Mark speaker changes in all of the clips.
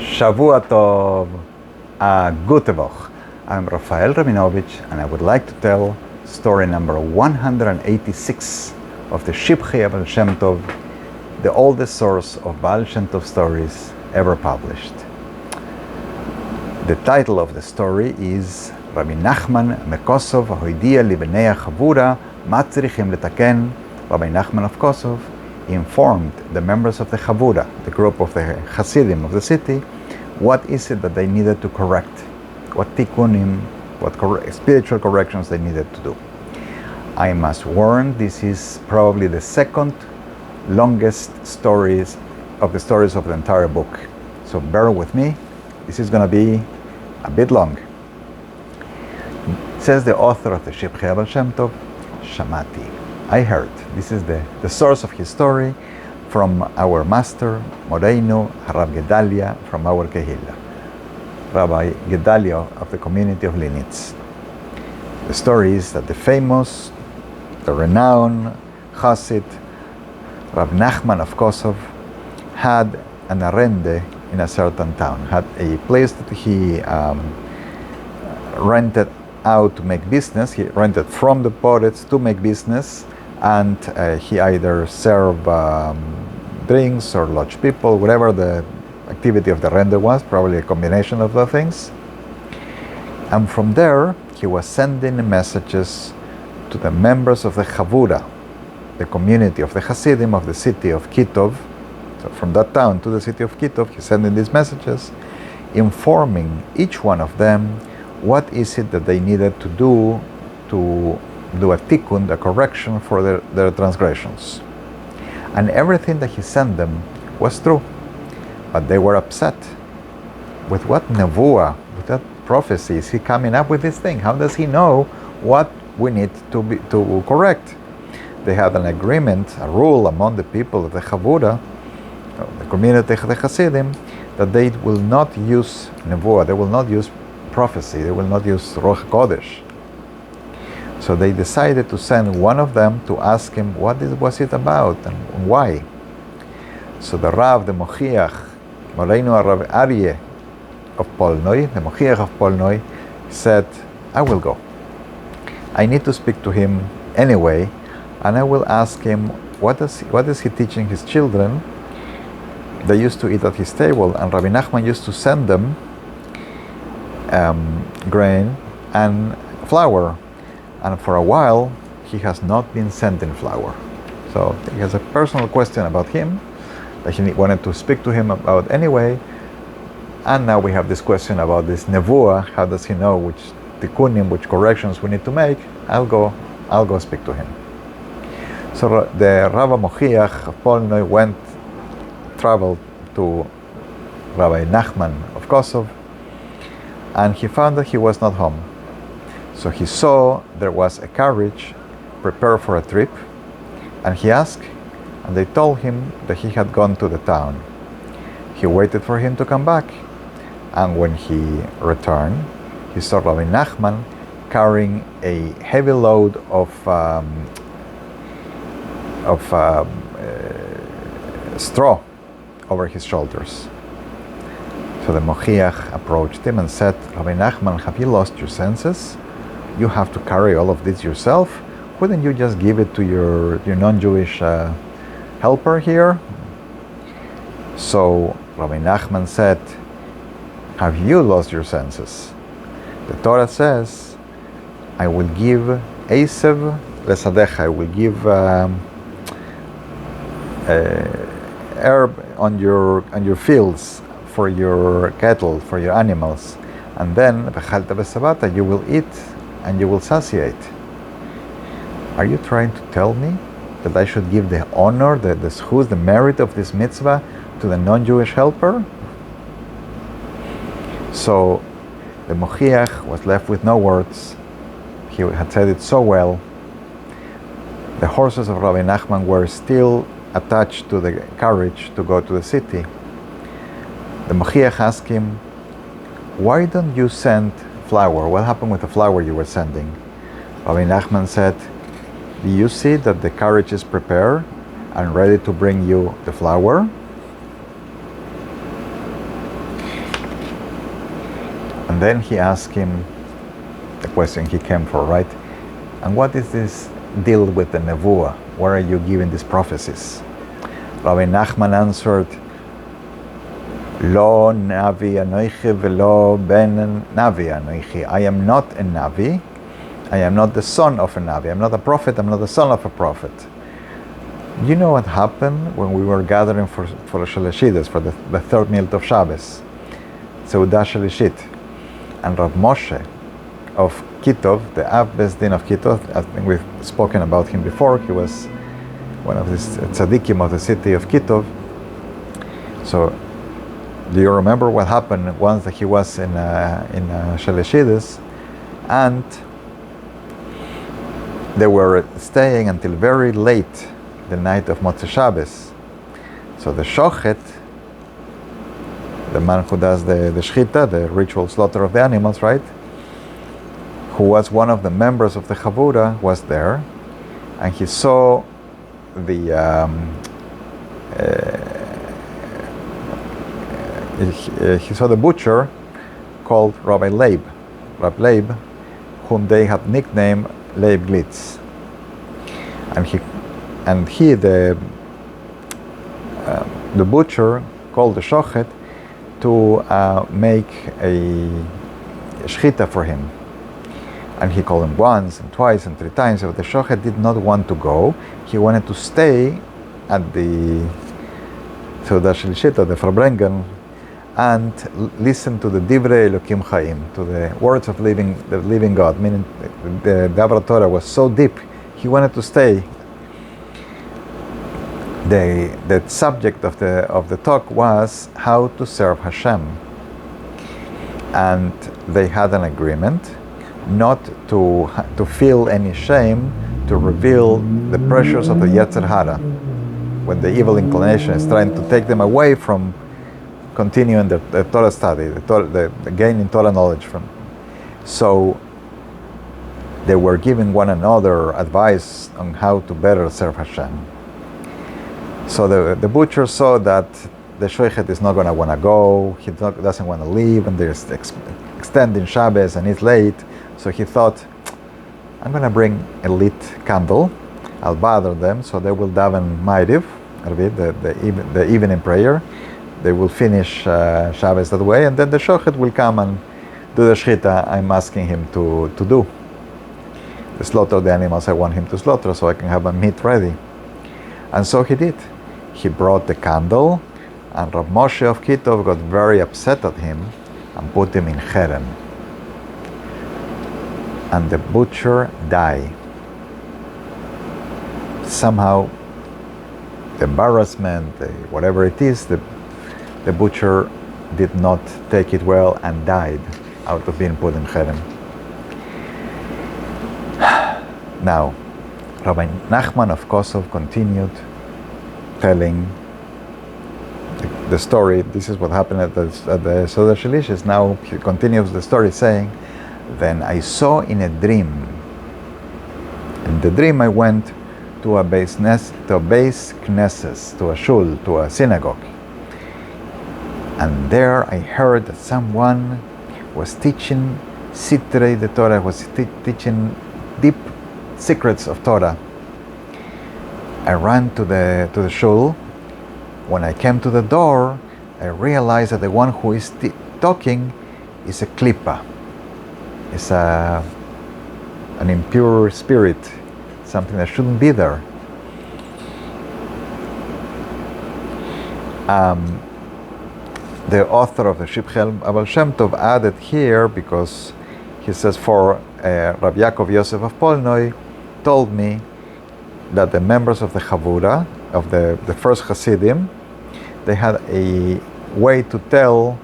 Speaker 1: Shavua Tov, Gute Woche. I'm Rafael Rabinovich, and I would like to tell story number 186 of the Shivchei of Shem Tov, the oldest source of Baal Shem Tov stories ever published. The title of the story is Rabbi Nachman Kosov hoidia libnei Chavurah ma tzrichim letaken. Rabbi Nachman of Kosov informed the members of the Chavurah, the group of the Hasidim of the city, what is it that they needed to correct, what tikkunim, what spiritual corrections they needed to do. I must warn, this is probably the second longest stories of the entire book. So bear with me, this is going to be a bit long. Says the author of the Shivchei of Shem Tov, Shamati, I heard. This is the source of his story from our master, Moreinu, Rav Gedalia, from our Kehillah, Rabbi Gedalia of the community of Linitz. The story is that the renowned Chassid, Rav Nachman of Kosov, had an arrende in a certain town, had a place that he rented out to make business. He rented from the poets to make business, and he either served drinks or lodge people, whatever the activity of the render was, probably a combination of the things. And from there, he was sending messages to the members of the Chavurah, the community of the Hasidim of the city of Kosov. So from that town to the city of Kosov, he's sending these messages, informing each one of them what is it that they needed to do a tikkun, a correction for their transgressions. And everything that he sent them was true. But they were upset. With what nevuah, with that prophecy, is he coming up with this thing? How does he know what we need to correct? They had an agreement, a rule among the people of the Chavurah, the community of the Hasidim, that they will not use nevuah, they will not use prophecy, they will not use Ruach Kodesh. So they decided to send one of them to ask him what was it about and why. So the Rav, the Mochiach, Moreinu Rav Aryeh of Polnoi, the Mochiach of Polnoi, said, I will go. I need to speak to him anyway, and I will ask him what is he teaching his children. They used to eat at his table, and Rabbi Nachman used to send them grain and flour. And for a while, he has not been sending flour. So he has a personal question about him that he wanted to speak to him about anyway. And now we have this question about this nevuah. How does he know which tikkunim, which corrections we need to make? I'll go speak to him. So the Rav Mochiach of Polnoi traveled to Rabbi Nachman of Kosov, and he found that he was not home. So he saw there was a carriage prepared for a trip, and he asked, and they told him that he had gone to the town. He waited for him to come back, and when he returned, he saw Rabbi Nachman carrying a heavy load of straw over his shoulders. So the Mochiach approached him and said, Rabbi Nachman, have you lost your senses? You have to carry all of this yourself? Couldn't you just give it to your non-Jewish helper here? So Rabbi Nachman said, have you lost your senses? The Torah says, I will give Esev lesadecha, I will give herb on your fields for your cattle, for your animals, and then you will eat and you will satiate. Are you trying to tell me that I should give the honor, the zchus, the merit of this mitzvah to the non-Jewish helper? So the Mochiach was left with no words. He had said it so well. The horses of Rabbi Nachman were still attached to the carriage to go to the city. The Mochiach asked him, why don't you send flour? What happened with the flour you were sending? Rabbi Nachman said, do you see that the carriage is prepared and ready to bring you the flour? And then he asked him the question he came for, right? And what is this deal with the nevuah? Where are you giving these prophecies? Rabbi Nachman answered, Lo navi anoichi velo ben navi anoichi. I am not a navi. I am not the son of a navi. I'm not a prophet. I'm not the son of a prophet. You know what happened when we were gathering for Shaleshidas, for the third meal of Shabbos, Seudah Shalishit, and Rav Moshe of Kitov, the Av Beis Din of Kitov. I think we've spoken about him before. He was one of the tzaddikim of the city of Kitov. So, do you remember what happened once that he was in Shaleshidas, and they were staying until very late the night of Motzei Shabbos. So the shochet, the man who does the shchita, the ritual slaughter of the animals, right? Who was one of the members of the Chavurah, was there, and he saw the he saw the butcher called Rabbi Leib, whom they had nicknamed Leib Glitz, and he the butcher called the shochet to make a shchita for him. And he called him once and twice and three times. So the shochet did not want to go. He wanted to stay at the Seudah Shalishit, the Farbrengen, and listen to the Divrei Elokim Chaim, to the words of the living God. Meaning, the Avra Torah was so deep, he wanted to stay. The subject of the talk was how to serve Hashem, and they had an agreement not to feel any shame to reveal the pressures of the Yetzer Hara when the evil inclination is trying to take them away from continuing the Torah study, the gaining Torah knowledge from. So they were giving one another advice on how to better serve Hashem. So the butcher saw that the shochet is not going to want to go, he doesn't want to leave, and there's extending Shabbos and it's late. So he thought, I'm going to bring a lit candle, I'll bother them, so they will daven Ma'ariv, the evening prayer. They will finish Shabbos that way, and then the shochet will come and do the shchita I'm asking him to do. The slaughter of the animals I want him to slaughter so I can have a meat ready. And so he did. He brought the candle, and Rav Moshe of Kitov got very upset at him and put him in cherem. And the butcher died. Somehow, the embarrassment, whatever it is, the butcher did not take it well and died out of being put in cherem. Now, Rabbi Nachman of Kosov continued telling the story. This is what happened at the Seudah Shalishis. Now he continues the story saying, then I saw in a dream. In the dream I went to a base knesses, to a shul, to a synagogue. And there I heard that someone was teaching Sitrei the Torah, was teaching deep secrets of Torah. I ran to the shul. When I came to the door, I realized that the one who is talking is a klippa. It's an impure spirit, something that shouldn't be there. The author of the Shivchei haBaal Shem Tov added here, because he says, for Rabbi Yaakov Yosef of Polnoi told me that the members of the Chavurah, of the first Hasidim, they had a way to tell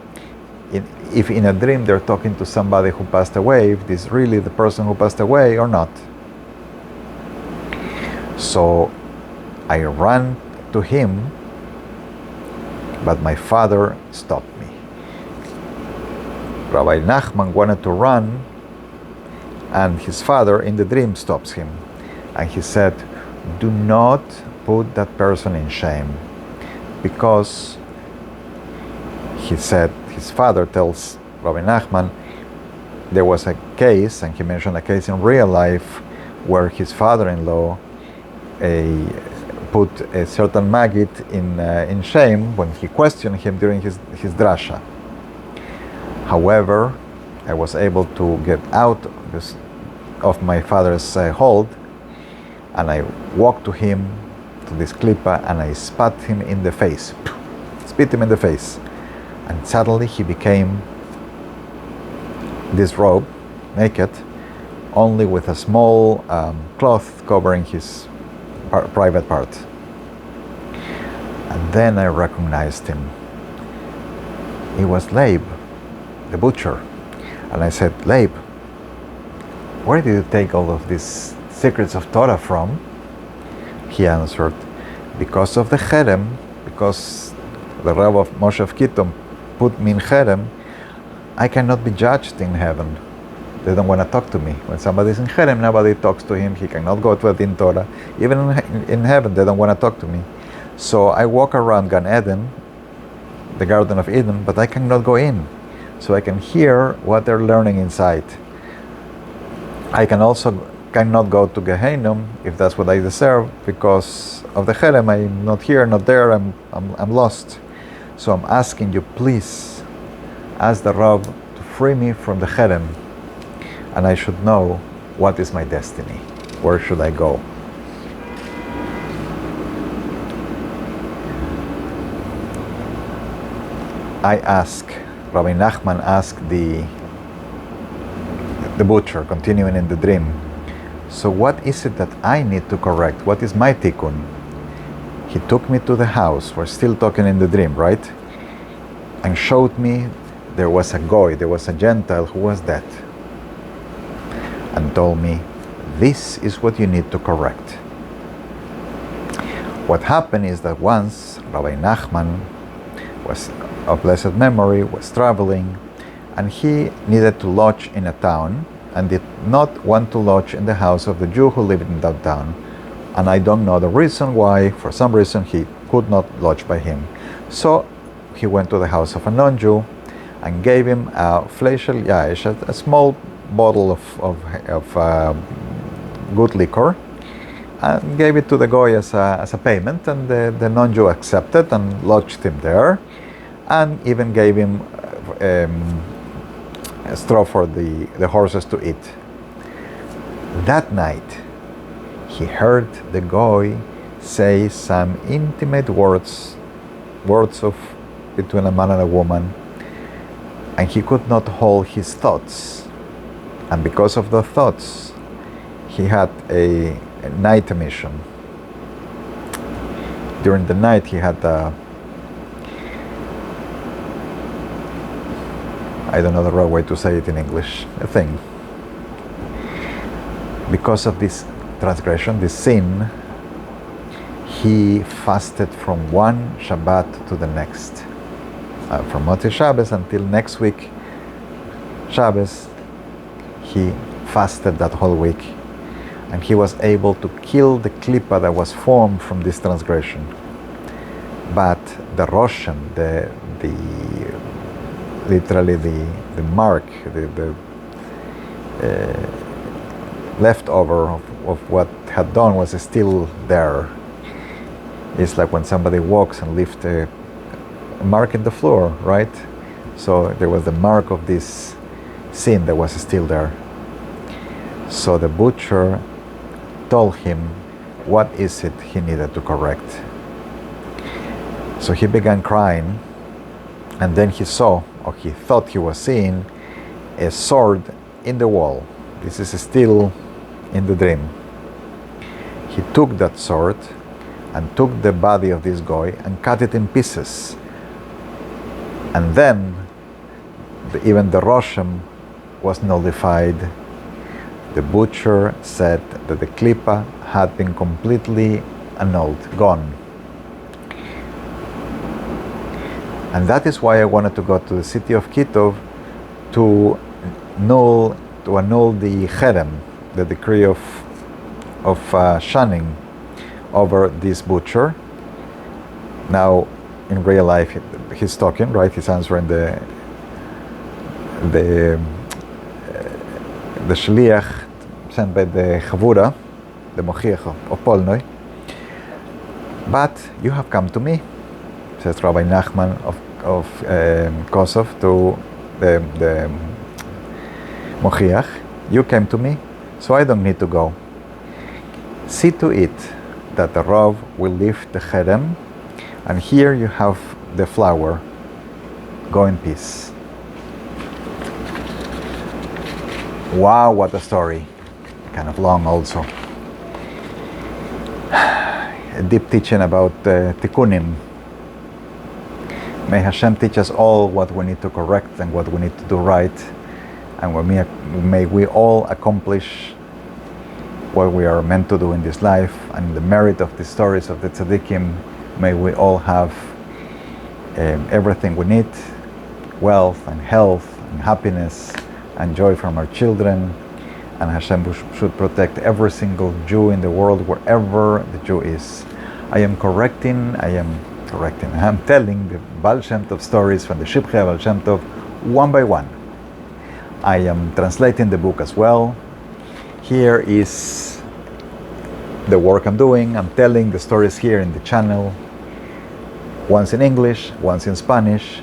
Speaker 1: if in a dream they're talking to somebody who passed away, if this is really the person who passed away or not. So I ran to him, but my father stopped me. Rabbi Nachman wanted to run, and his father in the dream stops him. And he said, do not put that person in shame. Because he said, his father tells Rabbi Nachman, there was a case, and he mentioned a case in real life where his father-in-law put a certain maggid in shame when he questioned him during his drasha. However, I was able to get out of my father's hold, and I walked to him, to this klippa, and I spit him in the face. And suddenly he became disrobed, naked, only with a small cloth covering his private part. And then I recognized him. He was Leib, the butcher. And I said, Leib, where did you take all of these secrets of Torah from? He answered, because of the cherem, because the Rav of Moshe of Kittim put me in cherem, I cannot be judged in heaven. They don't want to talk to me. When somebody's in cherem, nobody talks to him. He cannot go to a din Torah. Even in heaven, they don't want to talk to me. So I walk around Gan Eden, the Garden of Eden, but I cannot go in. So I can hear what they're learning inside. I cannot go to Gehenna if that's what I deserve, because of the cherem. I'm not here, not there. I'm lost. So I'm asking you, please, ask the Rav to free me from the cherem, and I should know what is my destiny. Where should I go? Rabbi Nachman asked the butcher, continuing in the dream, so what is it that I need to correct? What is my tikkun? He took me to the house, we're still talking in the dream, right? And showed me there was a goy, there was a Gentile who was dead. And told me, this is what you need to correct. What happened is that once Rabbi Nachman was of blessed memory, was traveling, and he needed to lodge in a town and did not want to lodge in the house of the Jew who lived in that town. And I don't know the reason why. For some reason he could not lodge by him. So he went to the house of a non-Jew and gave him a fleshel yash, a small bottle of good liquor, and gave it to the goy as a payment, and the non-Jew accepted and lodged him there, and even gave him straw for the horses to eat. That night, he heard the goy say some intimate words of between a man and a woman, and he could not hold his thoughts. And because of the thoughts, he had a night emission. During the night, he had I don't know the right way to say it in English, a thing. Because of this transgression, this sin, he fasted from one Shabbat to the next. From Motzi Shabbos until next week, Shabbos, he fasted that whole week. And he was able to kill the klippa that was formed from this transgression. But the roshem, literally the mark, the leftover of what had done was still there. It's like when somebody walks and leaves a mark in the floor, right? So there was the mark of this sin that was still there. So the butcher told him what is it he needed to correct. So he began crying, and then he saw, or he thought he was seeing, a sword in the wall. This is still in the dream. He took that sword and took the body of this goy and cut it in pieces. And then even the roshem was nullified. The butcher said that the klippa had been completely annulled, gone. And that is why I wanted to go to the city of Kitov to annul the cherem, the decree of shunning over this butcher. Now, in real life, he's talking, right? He's answering the the Shliach sent by the Chavurah, the Mochiach of Polnoi. But you have come to me, says Rabbi Nachman of Kosov to the Mochiach. You came to me, so I don't need to go. See to it that the Rav will lift the cherem, and here you have the flower. Go in peace. Wow, what a story. Kind of long also. A deep teaching about tikkunim. May Hashem teach us all what we need to correct and what we need to do right. And may we all accomplish what we are meant to do in this life. And the merit of the stories of the tzaddikim, may we all have everything we need. Wealth and health and happiness and joy from our children, and Hashem should protect every single Jew in the world, wherever the Jew is. I am telling the Baal Shem Tov stories from the Shivchei Baal Shem Tov one by one. I am translating the book as well. Here is the work I'm doing. I'm telling the stories here in the channel, once in English, once in Spanish,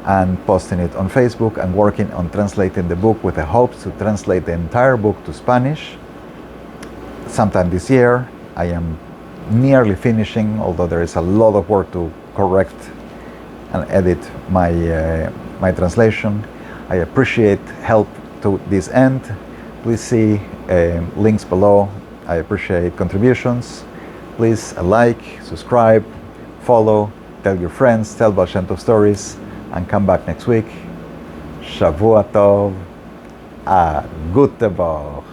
Speaker 1: and posting it on Facebook, and working on translating the book with the hopes to translate the entire book to Spanish sometime this year. I am nearly finishing, although there is a lot of work to correct and edit my translation. I appreciate help to this end. Please see links below. I appreciate contributions. Please like, subscribe, follow, tell your friends, tell Baal Shem Tov stories, and come back next week. Shavua Tov, a gute Woche.